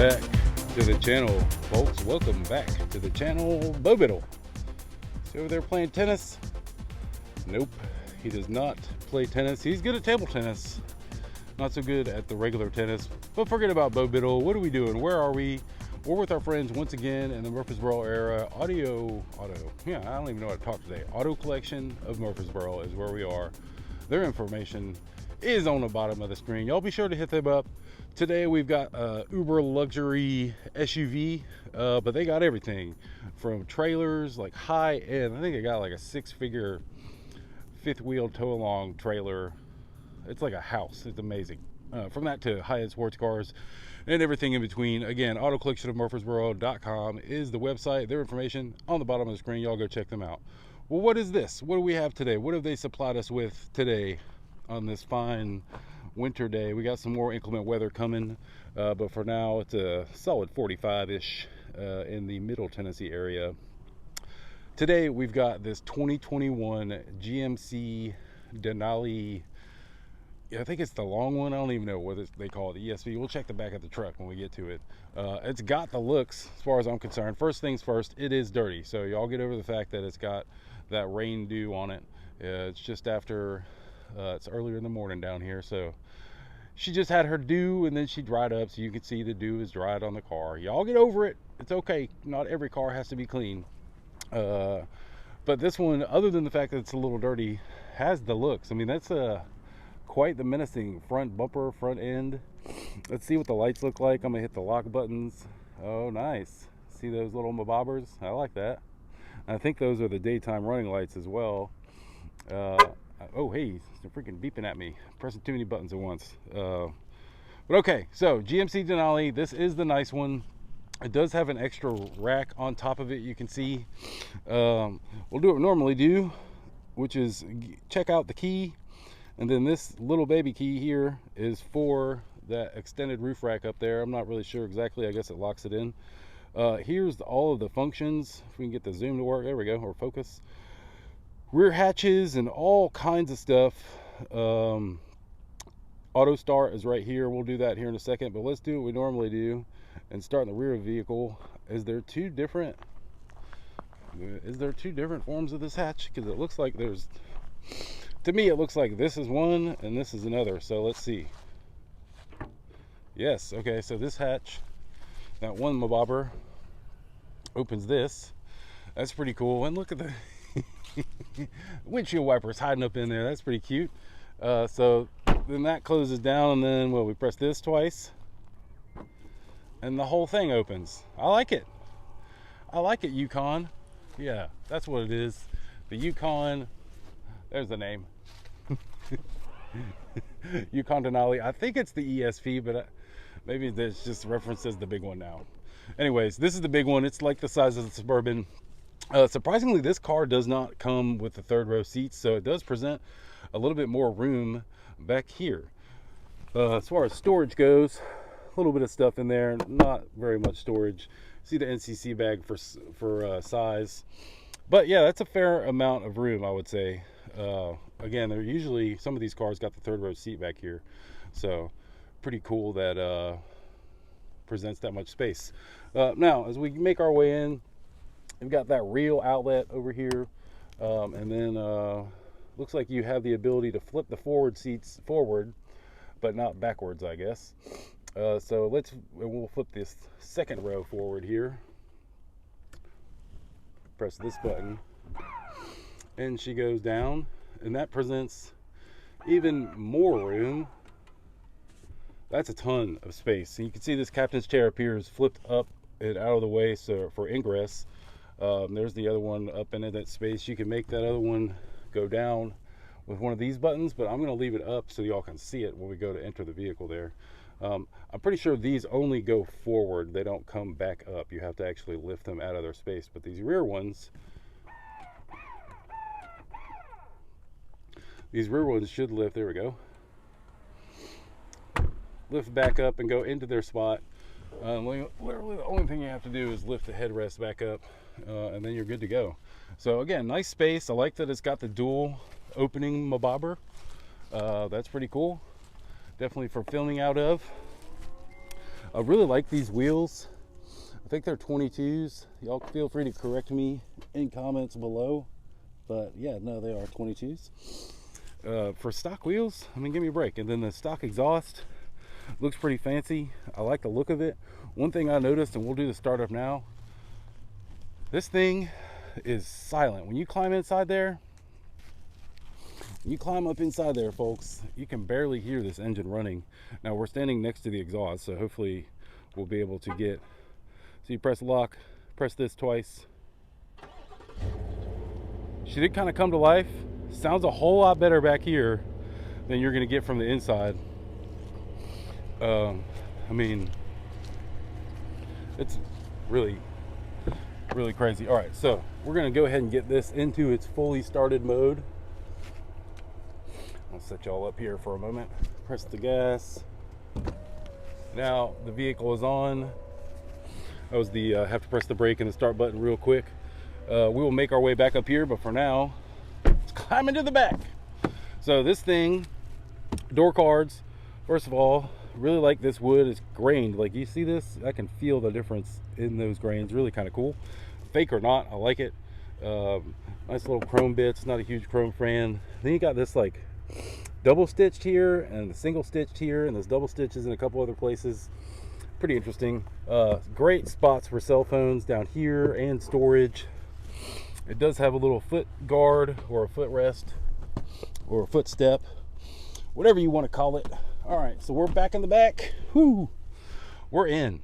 back to the channel, folks. Welcome back to the channel. Bo Biddle. See over there playing tennis? Nope, he does not play tennis. He's good at table tennis, not so good at the regular tennis. But forget about Bo Biddle. What are we doing? Where are we? We're with our friends once again in the Murfreesboro area. Yeah, I don't even know how to talk today. Auto Collection of Murfreesboro is where we are. Their information is on the bottom of the screen. Y'all be sure to hit them up. Today we've got Uber luxury SUV, but they got everything from trailers, like high end. I think they got like a 6-figure fifth wheel tow along trailer. It's like a house. It's amazing. From that to high end sports cars and everything in between. Again, autocollectionofmurfreesboro.com is the website. Their information on the bottom of the screen. Y'all go check them out. Well, what is this? What do we have today? What have they supplied us with today on this fine winter day? We got some more inclement weather coming, but for now it's a solid 45-ish in the Middle Tennessee area. Today we've got this 2021 GMC Denali. I think it's the long one. I don't even know what they call it, ESV. We'll check the back of the truck when we get to it. It's got the looks as far as I'm concerned. First things first, it is dirty. So y'all get over the fact that it's got that rain dew on it. It's just after, it's earlier in the morning down here. So she just had her dew and then she dried up. So you can see the dew is dried on the car. Y'all get over it. It's okay. Not every car has to be clean. But this one, other than the fact that it's a little dirty, has the looks. I mean, that's quite the menacing front bumper, front end. Let's see what the lights look like. I'm gonna hit the lock buttons. Oh, nice. See those little bobbers? I like that. I think those are the daytime running lights as well. Oh, hey, they're freaking beeping at me. Pressing too many buttons at once. But okay, so GMC Denali, this is the nice one. It does have an extra rack on top of it, you can see. We'll do what we normally do, which is check out the key. And then this little baby key here is for that extended roof rack up there. I'm not really sure exactly. I guess it locks it in. Here's all of the functions. If we can get the zoom to work. There we go, or focus. Rear hatches and all kinds of stuff. Auto start is right here. We'll do that here in a second, but let's do what we normally do and start in the rear of the vehicle. Is there two different forms of this hatch? Because it looks like there's, to me it looks like this is one and this is another. So let's see. Yes, okay, so this hatch, that one mobobber opens this. That's pretty cool. And look at the windshield wipers hiding up in there. That's pretty cute. So then that closes down, and then we press this twice and the whole thing opens. I like it. I like it, Yukon. Yeah, that's what it is. The Yukon, there's the name. Yukon Denali. I think it's the ESV, but maybe there's just referenced as the big one now. Anyways, this is the big one. It's like the size of the Suburban. Surprisingly, this car does not come with the third row seats, so it does present a little bit more room back here. As far as storage goes, a little bit of stuff in there, not very much storage. See the NCC bag for size, but yeah, that's a fair amount of room, I would say. Again, they're usually, some of these cars got the third row seat back here, so pretty cool that presents that much space. Now, as we make our way in, we've got that real outlet over here, and then looks like you have the ability to flip the forward seats forward, but not backwards, I guess. So we'll flip this second row forward here. Press this button, and she goes down, and that presents even more room. That's a ton of space. And you can see this captain's chair appears flipped up and out of the way, so for ingress. There's the other one up into that space. You can make that other one go down with one of these buttons, but I'm going to leave it up so y'all can see it when we go to enter the vehicle there. I'm pretty sure these only go forward. They don't come back up. You have to actually lift them out of their space. But these rear ones should lift. There we go. Lift back up and go into their spot. Literally the only thing you have to do is lift the headrest back up, and then you're good to go. So again, nice space. I like that it's got the dual opening mobobber. That's pretty cool. Definitely for filming out of. I really like these wheels. I think they're 22s. Y'all feel free to correct me in comments below. But yeah, no, they are 22s. For stock wheels, I mean, give me a break. And then the stock exhaust looks pretty fancy. I like the look of it. One thing I noticed, and we'll do the startup now, this thing is silent. When you climb inside there, you climb up inside there, folks, you can barely hear this engine running. Now we're standing next to the exhaust, so hopefully we'll be able to get, so you press lock, press this twice. She did kind of come to life. Sounds a whole lot better back here than you're gonna get from the inside. I mean, it's really crazy. All right, so we're gonna go ahead and get this into its fully started mode. I'll set y'all up here for a moment. Press the gas. Now the vehicle is on. That was the have to press the brake and the start button real quick. We will make our way back up here, but for now, let's climb into the back. So this thing, door cards, first of all, really like this wood. It's grained. Like, you see this? I can feel the difference in those grains. Really kind of cool. Fake or not, I like it. Nice little chrome bits. Not a huge chrome fan. Then you got this like double stitched here and single stitched here, and there's double stitches in a couple other places. Pretty interesting. Great spots for cell phones down here and storage. It does have a little foot guard or a footrest or a footstep, whatever you want to call it. All right, so we're back in the back. Whoo, we're in.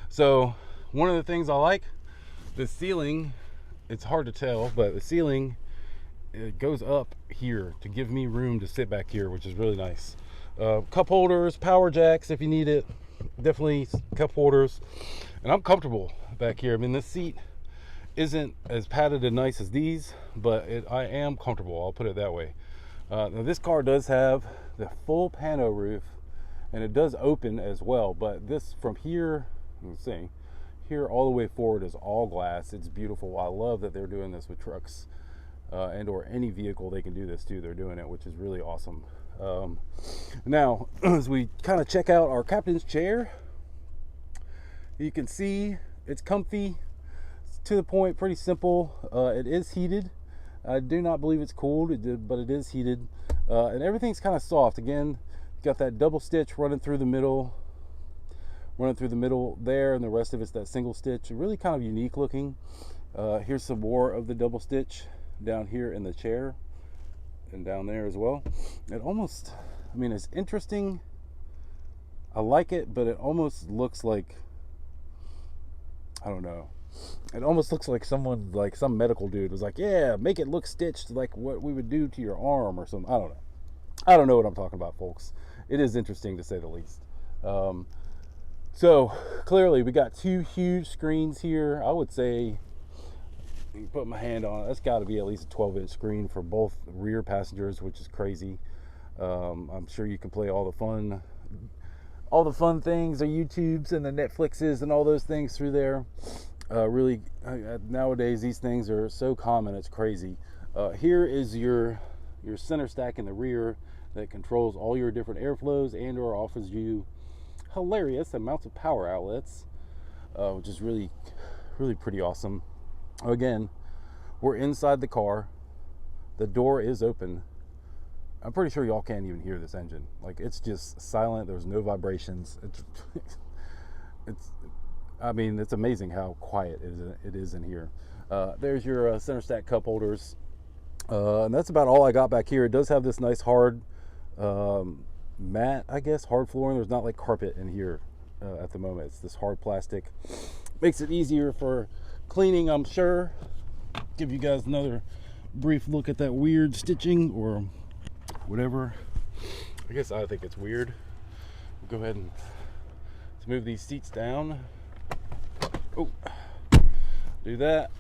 So one of the things I like, the ceiling, it's hard to tell, but the ceiling, it goes up here to give me room to sit back here, which is really nice. Cup holders, power jacks if you need it. Definitely cup holders. And I'm comfortable back here. I mean, this seat isn't as padded and nice as these, but I am comfortable, I'll put it that way. Now this car does have the full pano roof, and it does open as well, but this from here, let's see, here all the way forward is all glass. It's beautiful. I love that they're doing this with trucks and or any vehicle. They can do this too. They're doing it, which is really awesome. Now as we kind of check out our captain's chair, you can see it's comfy, it's to the point, pretty simple. It is heated. I do not believe it's cooled, but it is heated, and everything's kind of soft. Again, you got that double stitch running through the middle there, and the rest of it's that single stitch. Really kind of unique looking. Here's some more of the double stitch down here in the chair and down there as well. It almost, I mean, it's interesting. I like it, but it almost looks like, I don't know, it almost looks like someone, like some medical dude was like, yeah, make it look stitched like what we would do to your arm or something. I don't know what I'm talking about, folks. It is interesting to say the least. So clearly we got two huge screens here. I would say, you can put my hand on it, that's got to be at least a 12-inch screen for both rear passengers, which is crazy. I'm sure you can play all the fun things, the YouTubes and the Netflixes and all those things through there. Really, nowadays these things are so common, it's crazy. Here is your center stack in the rear that controls all your different airflows and or offers you hilarious amounts of power outlets, which is really pretty awesome. Again, we're inside the car. The door is open. I'm pretty sure y'all can't even hear this engine. Like, it's just silent. There's no vibrations. I mean, it's amazing how quiet it is in here. There's your center stack cup holders. And that's about all I got back here. It does have this nice hard mat, I guess, hard flooring. There's not like carpet in here at the moment. It's this hard plastic. Makes it easier for cleaning, I'm sure. Give you guys another brief look at that weird stitching or whatever. I guess I think it's weird. We'll go ahead and let's move these seats down. Oh, do that.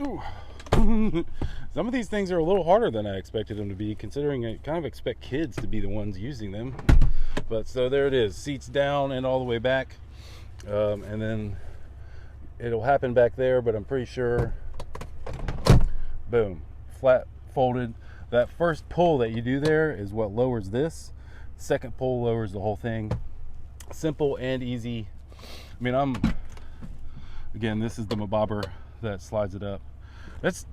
Ooh. Some of these things are a little harder than I expected them to be, considering I kind of expect kids to be the ones using them. But so there it is, seats down and all the way back. And then it'll happen back there, but I'm pretty sure, boom, flat folded. That first pull that you do there is what lowers this. Second pull lowers the whole thing. Simple and easy. I mean, again, this is the bobber that slides it up. That's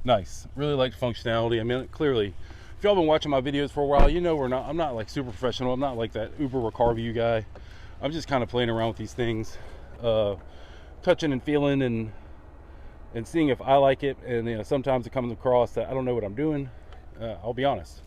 nice. Really like functionality. I mean, clearly, if y'all been watching my videos for a while, you know I'm not like super professional. I'm not like that uber car view guy. I'm just kind of playing around with these things, touching and feeling and seeing if I like it. And you know, sometimes it comes across that I don't know what I'm doing. I'll be honest.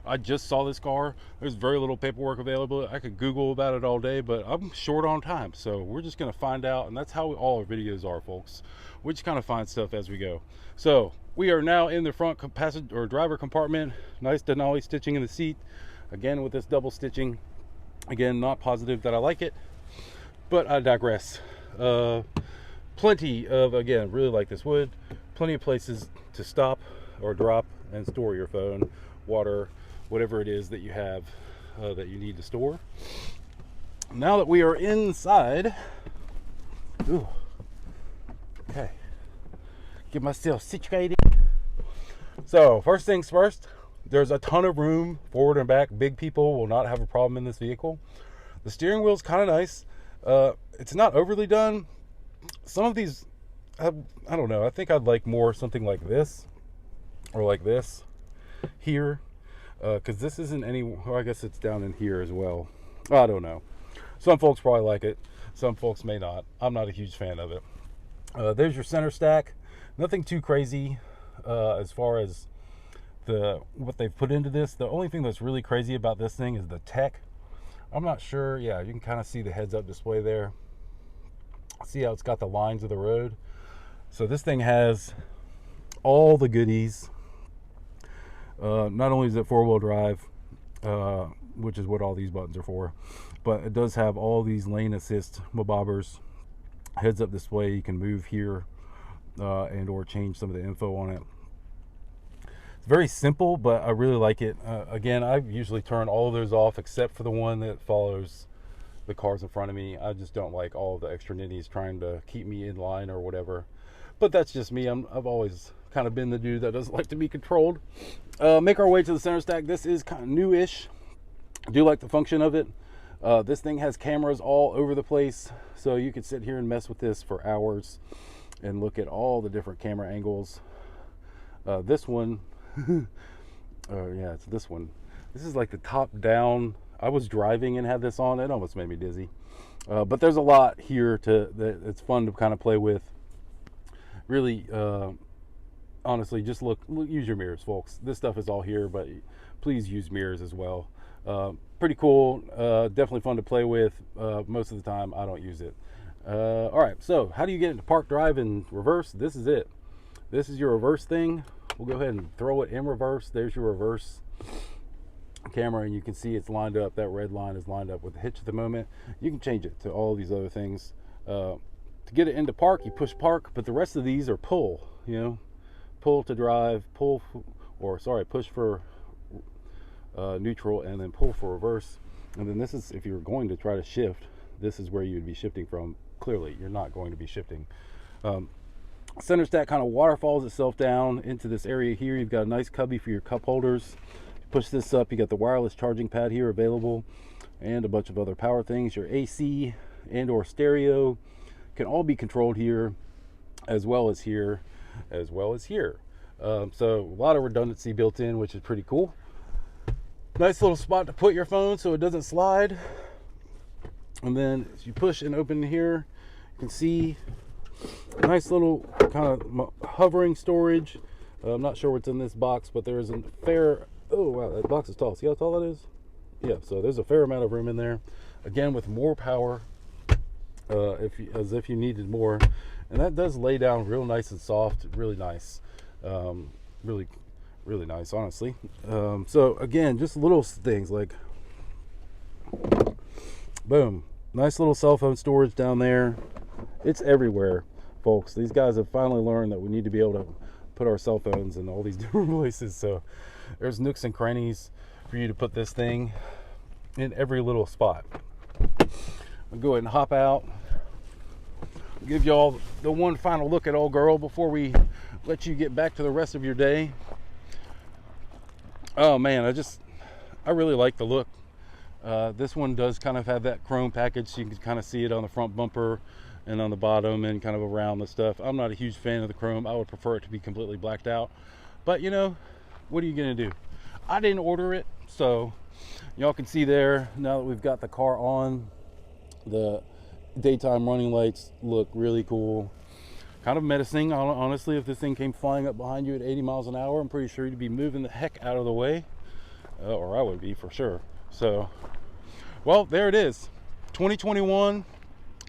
I just saw this car. There's very little paperwork available. I could Google about it all day, but I'm short on time. So we're just going to find out. And that's how all our videos are, folks. We just kind of find stuff as we go. So we are now in the front passenger or driver compartment. Nice Denali stitching in the seat. Again, with this double stitching. Again, not positive that I like it, but I digress. Plenty of, again, really like this wood. Plenty of places to stop or drop and store your phone, water, whatever it is that you have that you need to store. Now that we are inside, ooh, okay, get myself situated. So first things first, there's a ton of room forward and back. Big people will not have a problem in this vehicle. The steering wheel is kind of nice. It's not overly done. Some of these, I don't know, I think I'd like more something like this or like this here, because this isn't any, well, I guess it's down in here as well. I don't know. Some folks probably like it. Some folks may not. I'm not a huge fan of it. There's your center stack. Nothing too crazy as far as what they've put into this. The only thing that's really crazy about this thing is the tech. I'm not sure. Yeah, you can kind of see the heads-up display there. See how it's got the lines of the road. So this thing has all the goodies. Not only is it four-wheel drive, which is what all these buttons are for, but it does have all these lane assist bobbers, heads-up display. You can move here and or change some of the info on it. It's very simple, but I really like it. Again, I usually turn all of those off except for the one that follows the cars in front of me. I just don't like all of the extra nitties trying to keep me in line or whatever. But that's just me. I've always kind of been the dude that doesn't like to be controlled. Make our way to the center stack. This is kind of new-ish. I do like the function of it. This thing has cameras all over the place, so you could sit here and mess with this for hours and look at all the different camera angles. This one, yeah, it's this one. This is like the top down. I was driving and had this on. It almost made me dizzy. But there's a lot here that it's fun to kind of play with. Really, honestly, just use your mirrors, folks. This stuff is all here, but please use mirrors as well. Pretty cool. Definitely fun to play with. Most of the time, I don't use it. All right, so how do you get into park, drive, and reverse? This is it. This is your reverse thing. We'll go ahead and throw it in reverse. There's your reverse camera, and you can see it's lined up. That red line is lined up with the hitch at the moment. You can change it to all these other things. To get it into park, you push park, but the rest of these are pull. You know, pull to drive, push for neutral, and then pull for reverse. And then this is, if you're going to try to shift, this is where you would be shifting from. Clearly, you're not going to be shifting. Center stack kind of waterfalls itself down into this area here. You've got a nice cubby for your cup holders. Push this up, you got the wireless charging pad here available, and a bunch of other power things. Your AC and or stereo can all be controlled here, as well as here, as well as here. So a lot of redundancy built in, which is pretty cool. Nice little spot to put your phone so it doesn't slide. And then as you push and open here, you can see a nice little kind of hovering storage. I'm not sure what's in this box, but there is a fair, oh wow, that box is tall. See how tall that is? Yeah, so there's a fair amount of room in there. Again, with more power, as if you needed more. And that does lay down real nice and soft, really nice. Really nice, honestly. So again, just little things like, boom, nice little cell phone storage down there. It's everywhere, folks. These guys have finally learned that we need to be able to put our cell phones in all these different places. So there's nooks and crannies for you to put this thing in every little spot. I'll go ahead and hop out. I'll give you all the one final look at old girl before we let you get back to the rest of your day. Oh man, I really like the look. This one does kind of have that chrome package, so you can kind of see it on the front bumper and on the bottom and kind of around the stuff. I'm not a huge fan of the chrome. I would prefer it to be completely blacked out, but you know, what are you gonna do? I didn't order it, so y'all can see there, now that we've got the car on, the daytime running lights look really cool. Kind of menacing, honestly. If this thing came flying up behind you at 80 miles an hour, I'm pretty sure you'd be moving the heck out of the way, or I would be for sure. So, well, there it is. 2021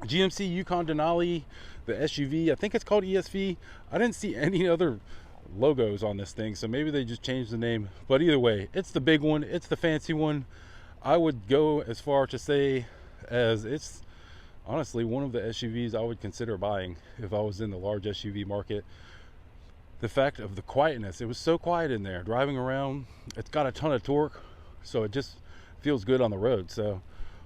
GMC Yukon Denali, the SUV. I think it's called ESV. I didn't see any other logos on this thing, so maybe they just changed the name. But either way, it's the big one. It's the fancy one. I would go as far to say as it's honestly one of the SUVs I would consider buying if I was in the large SUV market. The fact of the quietness, it was so quiet in there driving around. It's got a ton of torque, so it just feels good on the road. So,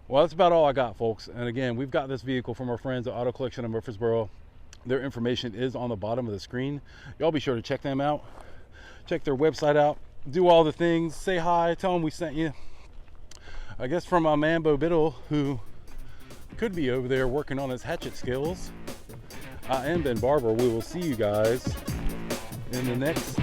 well, that's about all I got, folks. And again, we've got this vehicle from our friends at Auto Collection in Murfreesboro. Their information is on the bottom of the screen. Y'all be sure to check them out, check their website out, do all the things, say hi, tell them we sent you. I guess from my man Bo Biddle, who could be over there working on his hatchet skills. I am Ben Barber. We will see you guys in the next